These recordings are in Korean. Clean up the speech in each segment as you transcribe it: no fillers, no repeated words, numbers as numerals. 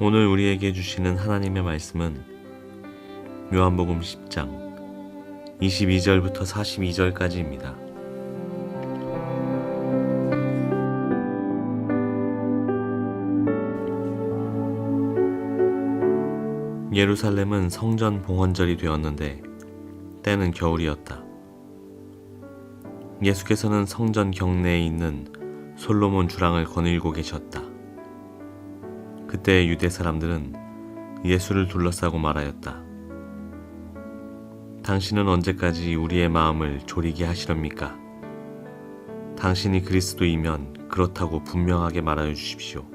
오늘 우리에게 주시는 하나님의 말씀은 요한복음 10장 22절부터 42절까지입니다. 예루살렘은 성전 봉헌절이 되었는데 때는 겨울이었다. 예수께서는 성전 경내에 있는 솔로몬 주랑을 거닐고 계셨다. 그때 유대 사람들은 예수를 둘러싸고 말하였다. 당신은 언제까지 우리의 마음을 졸이게 하시렵니까? 당신이 그리스도이면 그렇다고 분명하게 말하여 주십시오.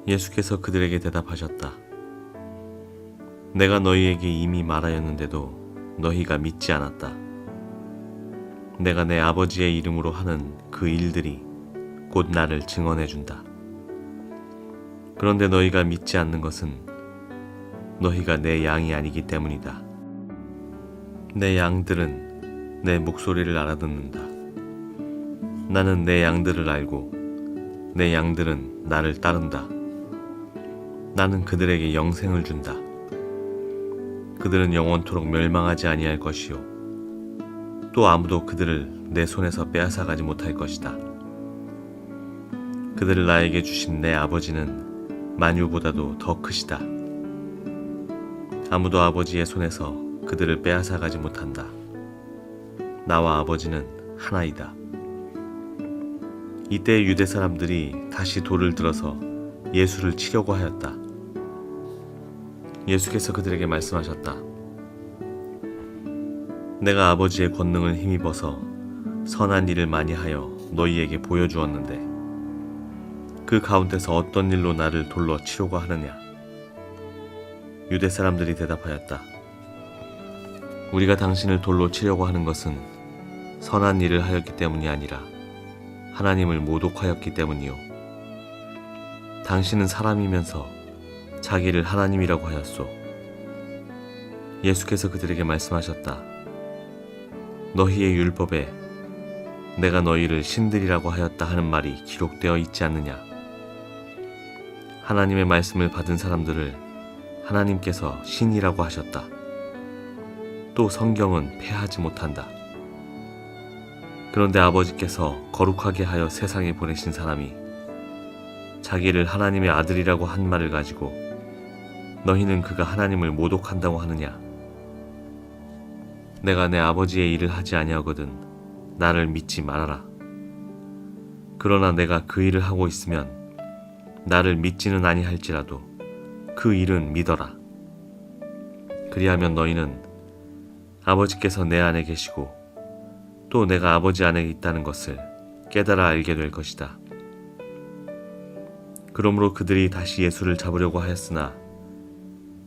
예수께서 그들에게 대답하셨다. 내가 너희에게 이미 말하였는데도 너희가 믿지 않았다. 내가 내 아버지의 이름으로 하는 그 일들이 곧 나를 증언해 준다. 그런데 너희가 믿지 않는 것은 너희가 내 양이 아니기 때문이다. 내 양들은 내 목소리를 알아듣는다. 나는 내 양들을 알고 내 양들은 나를 따른다. 나는 그들에게 영생을 준다. 그들은 영원토록 멸망하지 아니할 것이요 또 아무도 그들을 내 손에서 빼앗아가지 못할 것이다. 그들을 나에게 주신 내 아버지는 만유보다도 더 크시다. 아무도 아버지의 손에서 그들을 빼앗아가지 못한다. 나와 아버지는 하나이다. 이때 유대 사람들이 다시 돌을 들어서 예수를 치려고 하였다. 예수께서 그들에게 말씀하셨다. 내가 아버지의 권능을 힘입어서 선한 일을 많이 하여 너희에게 보여주었는데 그 가운데서 어떤 일로 나를 돌로 치려고 하느냐? 유대 사람들이 대답하였다. 우리가 당신을 돌로 치려고 하는 것은 선한 일을 하였기 때문이 아니라 하나님을 모독하였기 때문이요. 당신은 사람이면서 자기를 하나님이라고 하였소. 예수께서 그들에게 말씀하셨다. 너희의 율법에 내가 너희를 신들이라고 하였다 하는 말이 기록되어 있지 않느냐? 하나님의 말씀을 받은 사람들을 하나님께서 신이라고 하셨다. 또 성경은 폐하지 못한다. 그런데 아버지께서 거룩하게 하여 세상에 보내신 사람이 자기를 하나님의 아들이라고 한 말을 가지고 너희는 그가 하나님을 모독한다고 하느냐? 내가 내 아버지의 일을 하지 아니하거든 나를 믿지 말아라. 그러나 내가 그 일을 하고 있으면 나를 믿지는 아니할지라도 그 일은 믿어라. 그리하면 너희는 아버지께서 내 안에 계시고 또 내가 아버지 안에 있다는 것을 깨달아 알게 될 것이다. 그러므로 그들이 다시 예수를 잡으려고 하였으나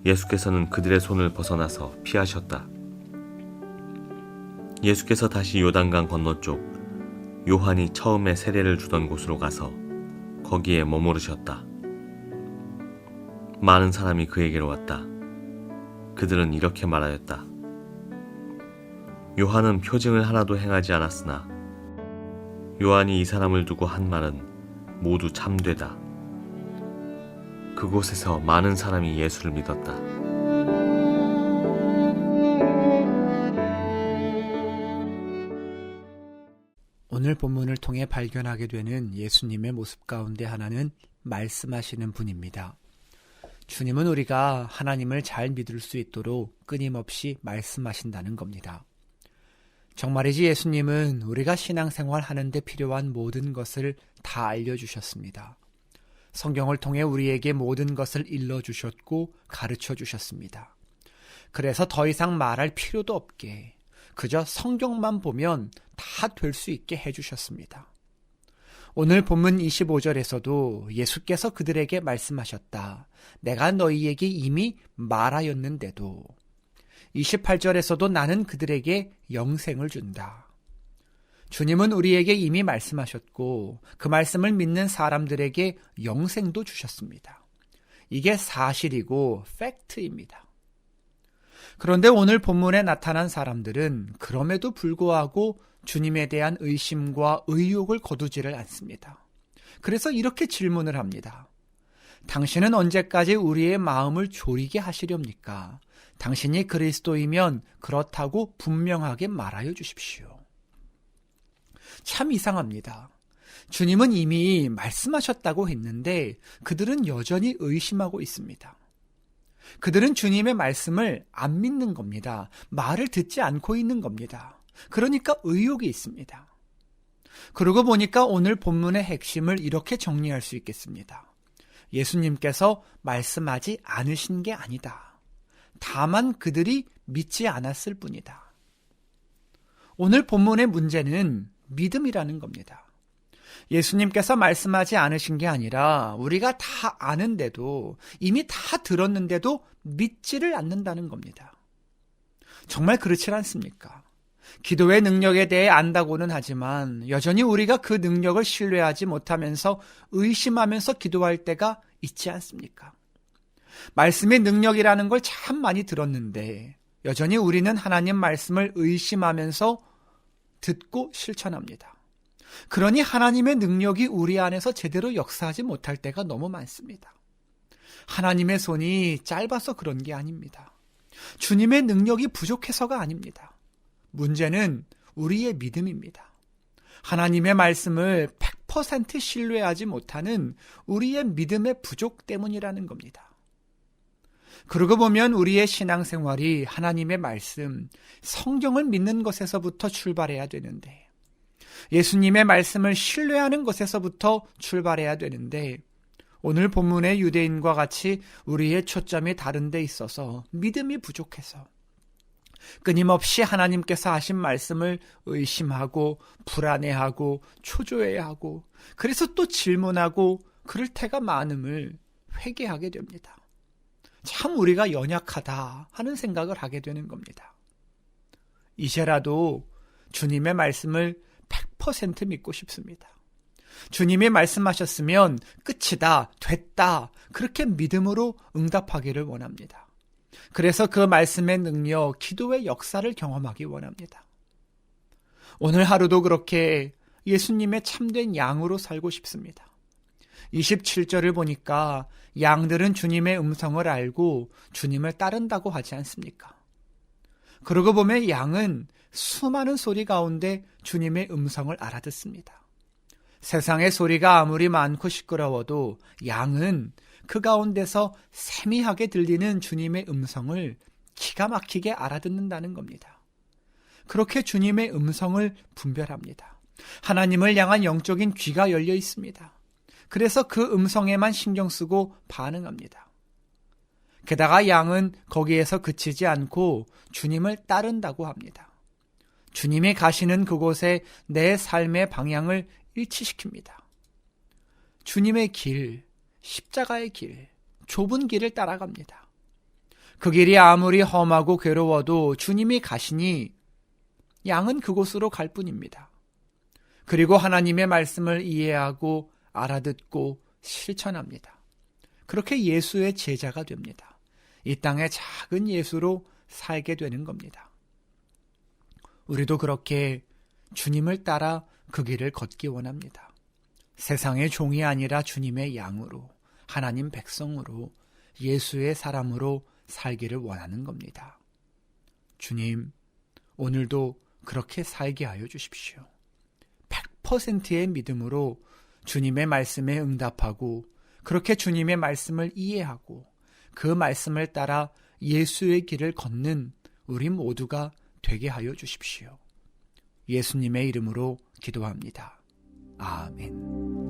예수께서는 그들의 손을 벗어나서 피하셨다. 예수께서 다시 요단강 건너쪽 요한이 처음에 세례를 주던 곳으로 가서 거기에 머무르셨다. 많은 사람이 그에게로 왔다. 그들은 이렇게 말하였다. 요한은 표징을 하나도 행하지 않았으나 요한이 이 사람을 두고 한 말은 모두 참되다. 그곳에서 많은 사람이 예수를 믿었다. 오늘 본문을 통해 발견하게 되는 예수님의 모습 가운데 하나는 말씀하시는 분입니다. 주님은 우리가 하나님을 잘 믿을 수 있도록 끊임없이 말씀하신다는 겁니다. 정말이지 예수님은 우리가 신앙생활 하는데 필요한 모든 것을 다 알려주셨습니다. 성경을 통해 우리에게 모든 것을 일러주셨고 가르쳐주셨습니다. 그래서 더 이상 말할 필요도 없게 그저 성경만 보면 다 될 수 있게 해주셨습니다. 오늘 본문 25절에서도 예수께서 그들에게 말씀하셨다. 내가 너희에게 이미 말하였는데도 28절에서도 나는 그들에게 영생을 준다. 주님은 우리에게 이미 말씀하셨고 그 말씀을 믿는 사람들에게 영생도 주셨습니다. 이게 사실이고 팩트입니다. 그런데 오늘 본문에 나타난 사람들은 그럼에도 불구하고 주님에 대한 의심과 의욕을 거두지를 않습니다. 그래서 이렇게 질문을 합니다. 당신은 언제까지 우리의 마음을 졸이게 하시렵니까? 당신이 그리스도이면 그렇다고 분명하게 말하여 주십시오. 참 이상합니다. 주님은 이미 말씀하셨다고 했는데 그들은 여전히 의심하고 있습니다. 그들은 주님의 말씀을 안 믿는 겁니다. 말을 듣지 않고 있는 겁니다. 그러니까 의욕이 있습니다. 그러고 보니까 오늘 본문의 핵심을 이렇게 정리할 수 있겠습니다. 예수님께서 말씀하지 않으신 게 아니다. 다만 그들이 믿지 않았을 뿐이다. 오늘 본문의 문제는 믿음이라는 겁니다. 예수님께서 말씀하지 않으신 게 아니라 우리가 다 아는데도, 이미 다 들었는데도 믿지를 않는다는 겁니다. 정말 그렇지 않습니까? 기도의 능력에 대해 안다고는 하지만 여전히 우리가 그 능력을 신뢰하지 못하면서 의심하면서 기도할 때가 있지 않습니까? 말씀의 능력이라는 걸 참 많이 들었는데 여전히 우리는 하나님 말씀을 의심하면서 듣고 실천합니다. 그러니 하나님의 능력이 우리 안에서 제대로 역사하지 못할 때가 너무 많습니다. 하나님의 손이 짧아서 그런 게 아닙니다. 주님의 능력이 부족해서가 아닙니다. 문제는 우리의 믿음입니다. 하나님의 말씀을 100% 신뢰하지 못하는 우리의 믿음의 부족 때문이라는 겁니다. 그러고 보면 우리의 신앙생활이 하나님의 말씀, 성경을 믿는 것에서부터 출발해야 되는데, 예수님의 말씀을 신뢰하는 것에서부터 출발해야 되는데, 오늘 본문의 유대인과 같이 우리의 초점이 다른 데 있어서 믿음이 부족해서 끊임없이 하나님께서 하신 말씀을 의심하고 불안해하고 초조해하고, 그래서 또 질문하고 그럴 때가 많음을 회개하게 됩니다. 참 우리가 연약하다 하는 생각을 하게 되는 겁니다. 이제라도 주님의 말씀을 100% 믿고 싶습니다. 주님이 말씀하셨으면 끝이다, 됐다, 그렇게 믿음으로 응답하기를 원합니다. 그래서 그 말씀의 능력, 기도의 역사를 경험하기 원합니다. 오늘 하루도 그렇게 예수님의 참된 양으로 살고 싶습니다. 27절을 보니까 양들은 주님의 음성을 알고 주님을 따른다고 하지 않습니까? 그러고 보면 양은 수많은 소리 가운데 주님의 음성을 알아듣습니다. 세상의 소리가 아무리 많고 시끄러워도 양은 그 가운데서 세미하게 들리는 주님의 음성을 기가 막히게 알아듣는다는 겁니다. 그렇게 주님의 음성을 분별합니다. 하나님을 향한 영적인 귀가 열려 있습니다. 그래서 그 음성에만 신경 쓰고 반응합니다. 게다가 양은 거기에서 그치지 않고 주님을 따른다고 합니다. 주님이 가시는 그곳에 내 삶의 방향을 일치시킵니다. 주님의 길, 십자가의 길, 좁은 길을 따라갑니다. 그 길이 아무리 험하고 괴로워도 주님이 가시니 양은 그곳으로 갈 뿐입니다. 그리고 하나님의 말씀을 이해하고 알아듣고 실천합니다. 그렇게 예수의 제자가 됩니다. 이 땅의 작은 예수로 살게 되는 겁니다. 우리도 그렇게 주님을 따라 그 길을 걷기 원합니다. 세상의 종이 아니라 주님의 양으로, 하나님 백성으로, 예수의 사람으로 살기를 원하는 겁니다. 주님, 오늘도 그렇게 살게 하여 주십시오. 100%의 믿음으로 주님의 말씀에 응답하고, 그렇게 주님의 말씀을 이해하고 그 말씀을 따라 예수의 길을 걷는 우리 모두가 되게 하여 주십시오. 예수님의 이름으로 기도합니다. 아멘.